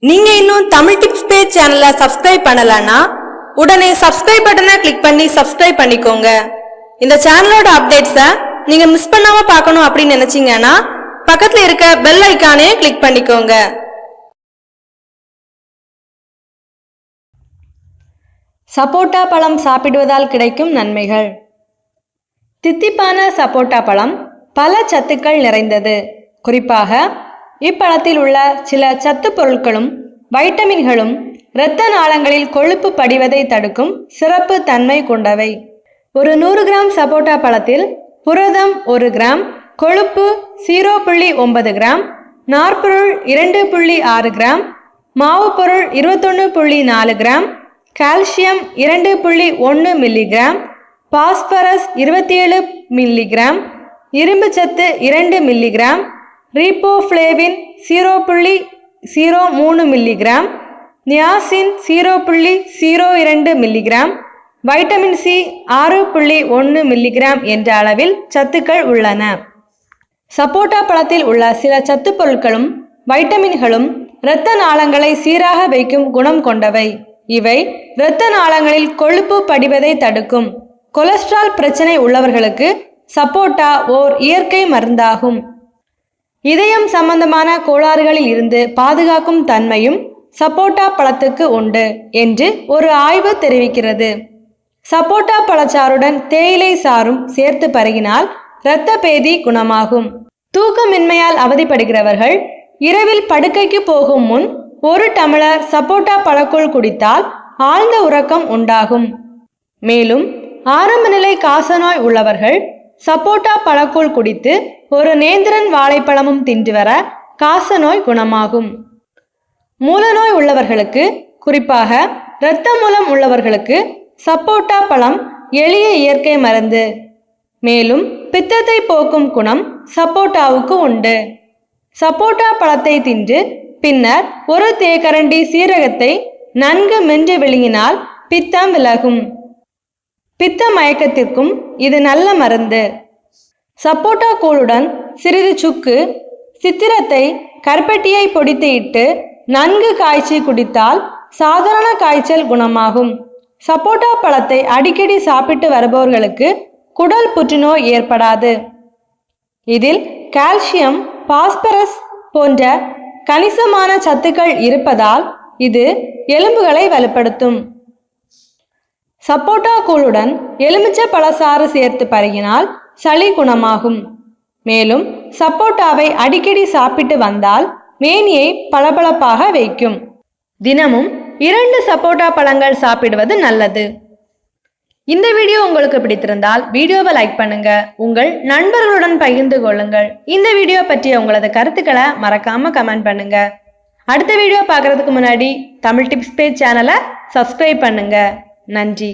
நீங்க இன்னும் Tamil tips page சேனலை சப்ஸ்கிரைப் பண்ணலன்னா உடனே சப்ஸ்கிரைப் பட்டனை கிளிக் பண்ணி சப்ஸ்கிரைப் பண்ணிக்கோங்க. இந்த சேனலோட அப்டேட்ஸை நீங்க மிஸ் பண்ணாம பார்க்கணும் அப்படின்னு நினைச்சீங்கன்னா பக்கத்துல இருக்க பெல் ஐகானே கிளிக் பண்ணிக்கோங்க. சப்போட்டா பழம் சாப்பிடுவதால் கிடைக்கும் நன்மைகள். தித்திப்பான சப்போட்டா பழம் பல சத்துக்கள் நிறைந்தது. குறிப்பாக இப்பழத்தில் உள்ள சில சத்து பொருட்களும் வைட்டமின்களும் இரத்த நாளங்களில் கொழுப்பு படிவதை தடுக்கும் சிறப்பு தன்மை கொண்டவை. ஒரு 100 கிராம் சப்போட்டா பழத்தில் புரதம் 1 கிராம், கொழுப்பு 0.9 கிராம், நார்ப்பொருள் 2.6 கிராம், மாவு பொருள் 21.4 gram, calcium 2.1 milligram, phosphorus 27 milligram, இரும்பு சத்து 2 milligram, riboflavin 0.03 milligram, niacin 0.02 milligram, vitamin C 6.1 milligram என்ற அளவில் சத்துக்கள் உள்ளன. சப்போட்டா பழத்தில் உள்ள சில சத்து பொருட்களும் வைட்டமின்களும் இரத்த நாளங்களை சீராக வைக்கும் குணம் கொண்டவை. இவை இரத்த நாளங்களில் கொழுப்பு படிவதை தடுக்கும். கொலஸ்ட்ரால் பிரச்சனை உள்ளவர்களுக்கு சப்போட்டா ஓர் இயற்கை மருந்தாகும். இதயம் சம்பந்தமான கோளாறுகளில் இருந்து பாதுகாக்கும் தன்மையும் சப்போட்டா பழத்துக்கு உண்டு என்று ஒரு ஆய்வு தெரிவிக்கிறது. சப்போட்டா பழச்சாறுடன் தேயிலை சாறும் சேர்த்து பருகினால் இரத்த பேதி குணமாகும். தூக்கமின்மையால் அவதிப்படுகிறவர்கள் இரவில் படுக்கைக்கு போகும் முன் 1 டம்ளர் சப்போட்டா பழக்கூழ் குடித்தால் ஆழ்ந்த உறக்கம் உண்டாகும். மேலும் ஆரம்ப நிலை காசநோய் உள்ளவர்கள் சப்போட்டா பழக்கூழ் குடித்து ஒரு நேந்திரன் வாழைப்பழமும் தின்று வர காசநோய் குணமாகும். மூலநோய் உள்ளவர்களுக்கு, குறிப்பாக இரத்த மூலம் உள்ளவர்களுக்கு சப்போட்டா பழம் எளிய இயற்கை மருந்து. மேலும் பித்தத்தை போக்கும் குணம் சப்போட்டாவுக்கு உண்டு. சப்போட்டா பழத்தை தின்று பின்னர் 1 தேக்கரண்டி சீரகத்தை நன்கு மென்று விழுங்கினால் பித்தம் விலகும். பித்த மயக்கத்திற்கும் இது நல்ல மருந்து. சப்போட்டா கூழுடன் சிறிது சுக்கு, சித்திரத்தை, கருப்பட்டியை பொடித்து இட்டு நன்கு காய்ச்சி குடித்தால் சாதாரண காய்ச்சல் குணமாகும். சப்போட்டா பழத்தை அடிக்கடி சாப்பிட்டு வருபவர்களுக்கு குடல் புற்றுநோய் ஏற்படாது. இதில் கால்சியம், பாஸ்பரஸ் போன்ற கணிசமான சத்துக்கள் இருப்பதால் இது எலும்புகளை வலுப்படுத்தும். சப்போட்டா கூழுடன் எலுமிச்சை பழச்சாறு சேர்த்து பருகினால் சளி குணமாகும். மேலும் சப்போட்டாவை அடிக்கடி சாப்பிட்டு வந்தால் மேனியை பளபளப்பாக வைக்கும். தினமும் 2 சப்போட்டா பழங்கள் சாப்பிடுவது நல்லது. இந்த வீடியோ உங்களுக்கு பிடித்திருந்தால் வீடியோவை லைக் பண்ணுங்க, உங்கள் நண்பர்களுடன் பகிர்ந்து கொள்ளுங்கள். இந்த வீடியோ பற்றிய உங்களது கருத்துக்களை மறக்காம கமெண்ட் பண்ணுங்க. அடுத்த வீடியோ பார்க்கறதுக்கு முன்னாடி தமிழ் டிப்ஸ் பேஜ் சேனலை சப்ஸ்கிரைப் பண்ணுங்க. நன்றி.